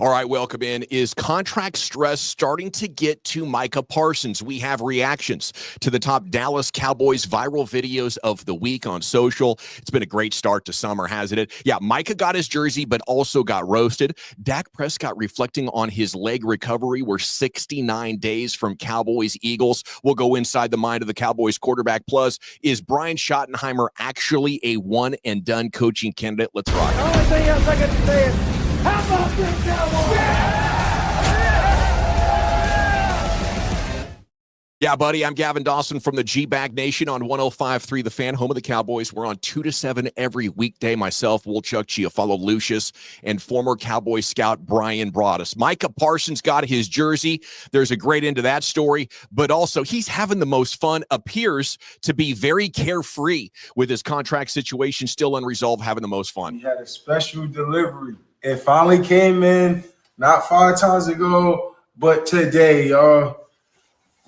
All right, welcome in. Is contract stress starting to get to Micah Parsons? We have reactions to the top Dallas Cowboys viral videos of the week on social. It's been a great start to summer, hasn't it? Yeah, Micah got his jersey, but also got roasted. Dak Prescott reflecting on his leg recovery. We're 69 days from Cowboys Eagles. We'll go inside the mind of the Cowboys quarterback. Plus, is Brian Schottenheimer actually a one-and-done coaching candidate? Let's rock. The only thing else I got to say is, how about this, Cowboys? Yeah, buddy, I'm Gavin Dawson from the G-Bag Nation on 105.3 The Fan, home of the Cowboys. We're on 2 to 7 every weekday. Myself, Woolchuck, Chiafalo Lucius, and former Cowboy scout Brian Broaddus. Micah Parsons got his jersey. There's a great end to that story, but also he's having the most fun, appears to be very carefree with his contract situation, still unresolved, having the most fun. We had a special delivery. It finally came in, not 5 times ago, but today, y'all.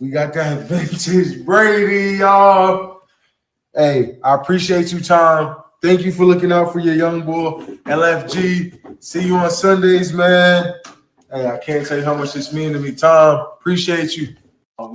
We got that vintage Brady, y'all. Hey, I appreciate you, Tom. Thank you for looking out for your young boy, LFG. See you on Sundays, man. Hey, I can't tell you how much this means to me, Tom. Appreciate you.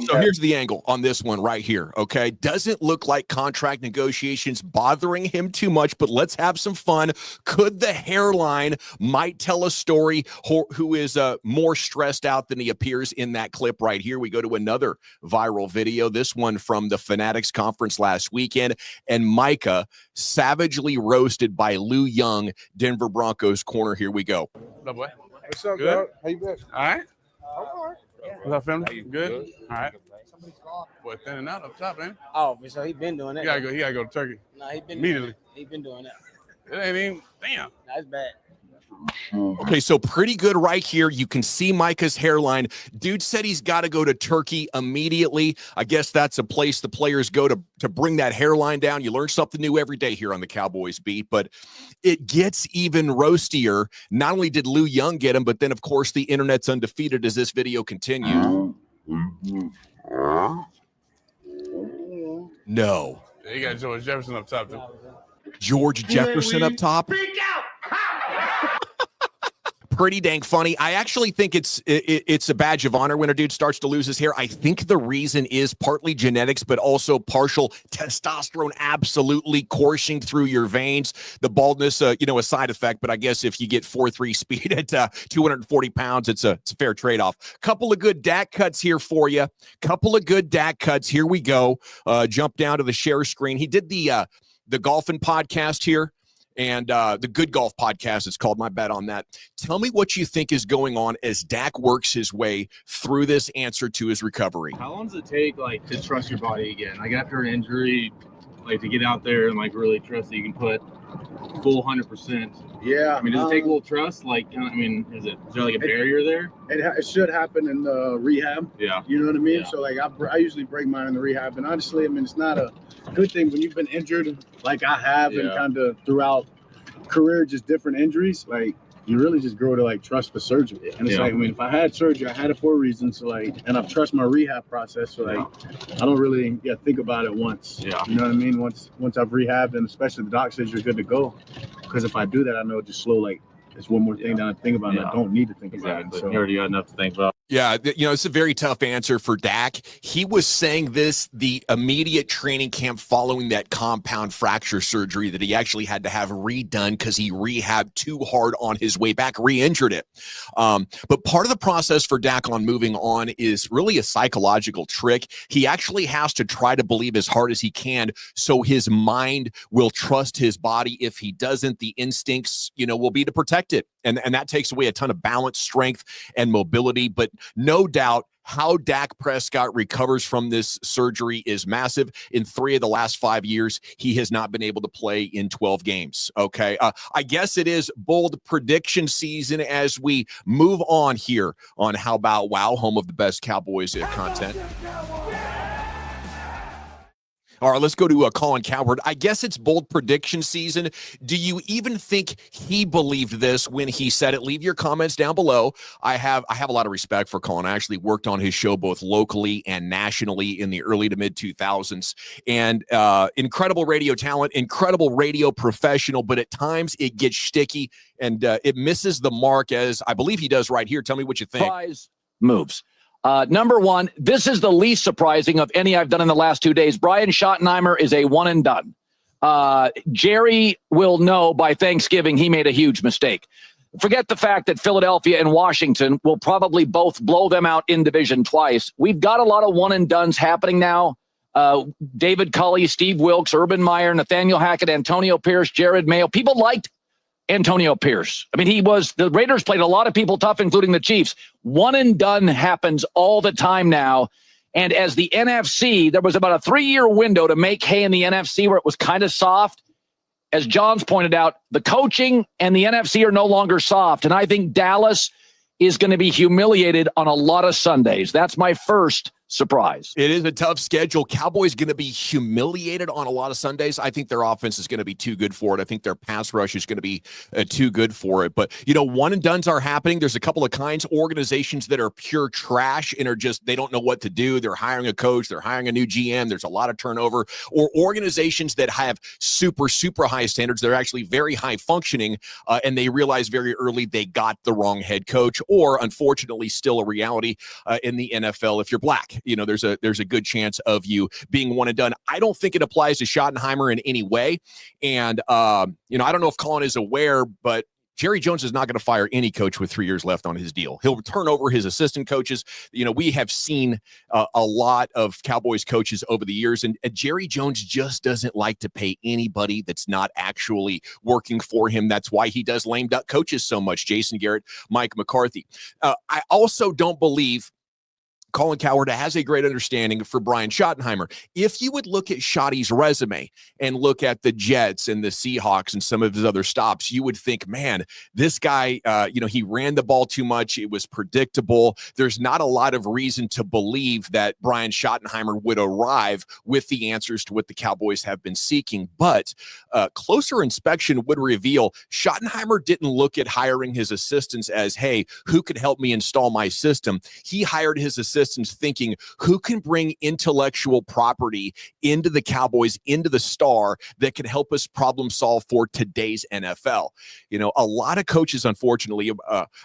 So here's the angle on this one right here, okay? Doesn't look like contract negotiations bothering him too much, but let's have some fun. Could the hairline might tell a story who is more stressed out than he appears in that clip right here? We go to another viral video, this one from the Fanatics conference last weekend, and Micah savagely roasted by Lou Young, Denver Broncos corner. Here we go. What up, boy? What's up, Good? dog? How you been? All right. All right. What's up, family? Good? All right. Boy, thinning out up top, man. Oh, so he been doing that. He gotta go to Turkey. No, he been Immediately. He been doing that. It ain't even, damn. That's bad. Okay, so pretty good right here. You can see Micah's hairline. Dude said he's got to go to Turkey immediately. I guess that's a place the players go to bring that hairline down. You learn something new every day here on the Cowboys beat, but it gets even roastier. Not only did Lou Young get him, but then, of course, the internet's undefeated as this video continued. No. Yeah, you got George Jefferson up top, too. George Jefferson up top. Pretty dang funny. I actually think it's a badge of honor when a dude starts to lose his hair. I think the reason is partly genetics, but also partial testosterone absolutely coursing through your veins. The baldness, a side effect, but I guess if you get 4.3 speed at 240 pounds, it's a fair trade-off. Couple of good Dak cuts here for you. Couple of good Dak cuts. Here we go. Jump down to the share screen. He did the golfing podcast here. And the Good Golf podcast, it's called. My bet on that. Tell me what you think is going on as Dak works his way through this answer to his recovery. How long does it take, to trust your body again? After an injury, to get out there and, really trust that you can put full 100%? Yeah. Does it take a little trust? Is there a barrier there? It should happen in the rehab. Yeah. You know what I mean? Yeah. So, I usually break mine in the rehab. And honestly, it's not a good thing when you've been injured like I have and kind of throughout career, just different injuries. You really just grow to trust the surgeon. And it's if I had surgery, I had it for a reason. So and I've trust my rehab process. So I don't really think about it once. Yeah. You know what I mean? Once I've rehabbed, and especially the doc says you're good to go. Because if I do that, I know just slow it's one more thing that I think about. And I don't need to think about it. So You already got enough to think about. Yeah, it's a very tough answer for Dak. He was saying this the immediate training camp following that compound fracture surgery that he actually had to have redone because he rehabbed too hard on his way back, re-injured it. But part of the process for Dak on moving on is really a psychological trick. He actually has to try to believe as hard as he can so his mind will trust his body. If he doesn't, the instincts, will be to protect it. And that takes away a ton of balance, strength, and mobility. But no doubt how Dak Prescott recovers from this surgery is massive. In 3 of the last 5 years, he has not been able to play in 12 games. Okay. I guess it is bold prediction season as we move on here on How About Wow, home of the best Cowboys content. All right, let's go to Colin Cowherd. I guess it's bold prediction season. Do you even think he believed this when he said it? Leave your comments down below. I have a lot of respect for Colin. I actually worked on his show both locally and nationally in the early to mid 2000s. And incredible radio talent, incredible radio professional, but at times it gets sticky and it misses the mark, as I believe he does right here. Tell me what you think. Surprise moves. Number one, this is the least surprising of any I've done in the last 2 days. Brian Schottenheimer is a one and done. Jerry will know by Thanksgiving he made a huge mistake. Forget the fact that Philadelphia and Washington will probably both blow them out in division twice. We've got a lot of one and dones happening now. David Culley, Steve Wilkes, Urban Meyer, Nathaniel Hackett, Antonio Pierce, Jared Mayo. People liked Antonio Pierce. I mean, the Raiders played a lot of people tough, including the Chiefs. One and done happens all the time now. And as the NFC, there was about a 3-year window to make hay in the NFC where it was kind of soft. As John's pointed out, the coaching and the NFC are no longer soft. And I think Dallas is going to be humiliated on a lot of Sundays. That's my first surprise. It is a tough schedule. Cowboys going to be humiliated on a lot of Sundays. I think their offense is going to be too good for it. I think their pass rush is going to be too good for it. But, one and dones are happening. There's a couple of kinds. Organizations that are pure trash and are just, they don't know what to do. They're hiring a coach. They're hiring a new GM. There's a lot of turnover. Or organizations that have super, super high standards. They're actually very high functioning, and they realize very early they got the wrong head coach, or unfortunately still a reality in the NFL if you're black. There's a good chance of you being one and done. I don't think it applies to Schottenheimer in any way. And, I don't know if Colin is aware, but Jerry Jones is not going to fire any coach with 3 years left on his deal. He'll turn over his assistant coaches. We have seen a lot of Cowboys coaches over the years, and Jerry Jones just doesn't like to pay anybody that's not actually working for him. That's why he does lame duck coaches so much. Jason Garrett, Mike McCarthy. I also don't believe Colin Cowherd has a great understanding for Brian Schottenheimer. If you would look at Schotty's resume and look at the Jets and the Seahawks and some of his other stops, you would think, man, this guy, he ran the ball too much. It was predictable. There's not a lot of reason to believe that Brian Schottenheimer would arrive with the answers to what the Cowboys have been seeking. But closer inspection would reveal Schottenheimer didn't look at hiring his assistants as, hey, who could help me install my system? He hired his assistants thinking, who can bring intellectual property into the Cowboys, into the star that can help us problem solve for today's NFL. A lot of coaches, unfortunately,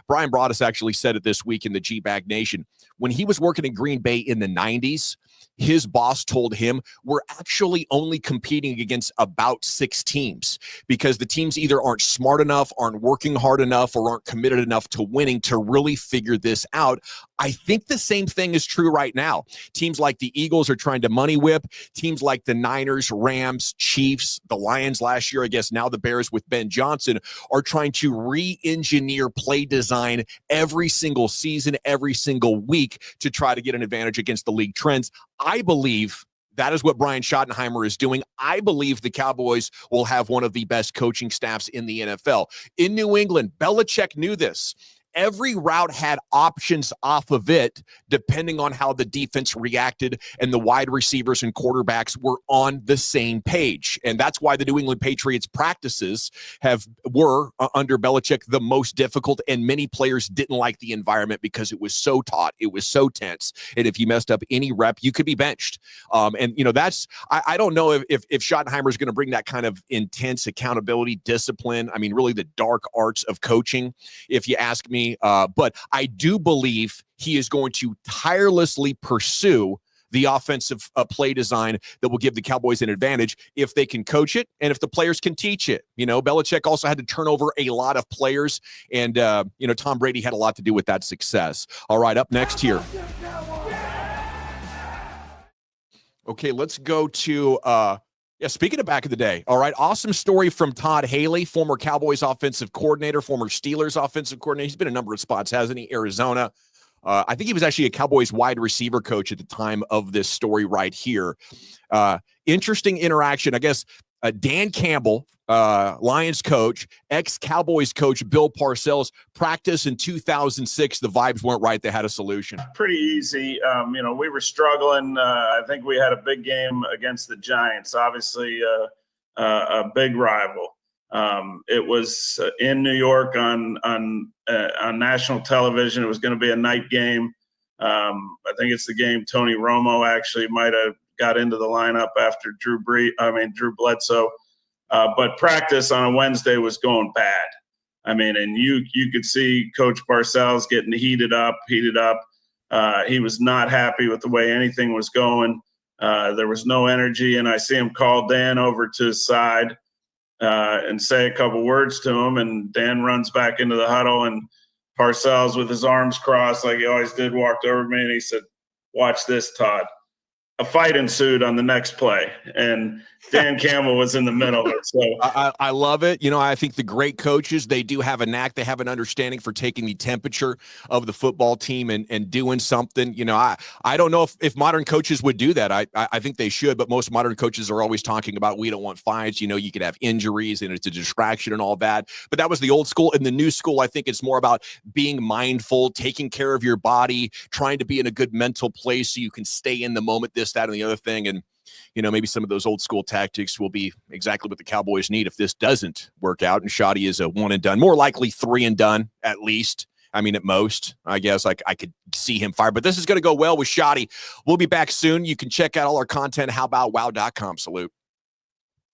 Brian Broaddus actually said it this week in the G-Bag Nation. When he was working in Green Bay in the 90s, his boss told him, we're actually only competing against about 6 teams because the teams either aren't smart enough, aren't working hard enough, or aren't committed enough to winning to really figure this out. I think the same thing is true right now. Teams like the Eagles are trying to money whip. Teams like the Niners, Rams, Chiefs, the Lions last year, I guess now the Bears with Ben Johnson, are trying to re-engineer play design every single season, every single week to try to get an advantage against the league trends. I believe that is what Brian Schottenheimer is doing. I believe the Cowboys will have one of the best coaching staffs in the NFL. In New England, Belichick knew this. Every route had options off of it, depending on how the defense reacted, and the wide receivers and quarterbacks were on the same page. And that's why the New England Patriots practices were under Belichick the most difficult, and many players didn't like the environment because it was so taut, it was so tense, and if you messed up any rep, you could be benched. That's I don't know if Schottenheimer is going to bring that kind of intense accountability, discipline. I mean, really the dark arts of coaching, if you ask me. But I do believe he is going to tirelessly pursue the offensive play design that will give the Cowboys an advantage if they can coach it and if the players can teach it. Belichick also had to turn over a lot of players, and, Tom Brady had a lot to do with that success. All right, up next here. Okay, let's go to speaking of back in the day, all right, awesome story from Todd Haley, former Cowboys offensive coordinator, former Steelers offensive coordinator. He's been a number of spots, hasn't he? Arizona. I think he was actually a Cowboys wide receiver coach at the time of this story right here. Interesting interaction. I guess Dan Campbell, Lions coach, ex-Cowboys coach Bill Parcells, practice in 2006. The vibes weren't right. They had a solution. Pretty easy. We were struggling. I think we had a big game against the Giants, obviously a big rival. It was in New York on national television. It was going to be a night game. I think it's the game Tony Romo actually might have got into the lineup after Drew Bledsoe. But practice on a Wednesday was going bad. And you could see Coach Parcells getting heated up. He was not happy with the way anything was going. There was no energy, and I see him call Dan over to his side and say a couple words to him, and Dan runs back into the huddle, and Parcells, with his arms crossed like he always did, walked over to me, and he said, "Watch this, Todd." A fight ensued on the next play, and Dan Campbell was in the middle of it. So I love it. I think the great coaches, they do have a knack. They have an understanding for taking the temperature of the football team and doing something. I don't know if modern coaches would do that. I think they should, but most modern coaches are always talking about, we don't want fights. You could have injuries and it's a distraction and all that. But that was the old school. In the new school, I think it's more about being mindful, taking care of your body, trying to be in a good mental place so you can stay in the moment, this, that, and the other thing. And maybe some of those old school tactics will be exactly what the Cowboys need if this doesn't work out. And Schotty is a one and done, more likely 3 and done at least. At most, I guess I could see him fire, but this is going to go well with Schotty. We'll be back soon. You can check out all our content. HowAboutWow.com. Salute.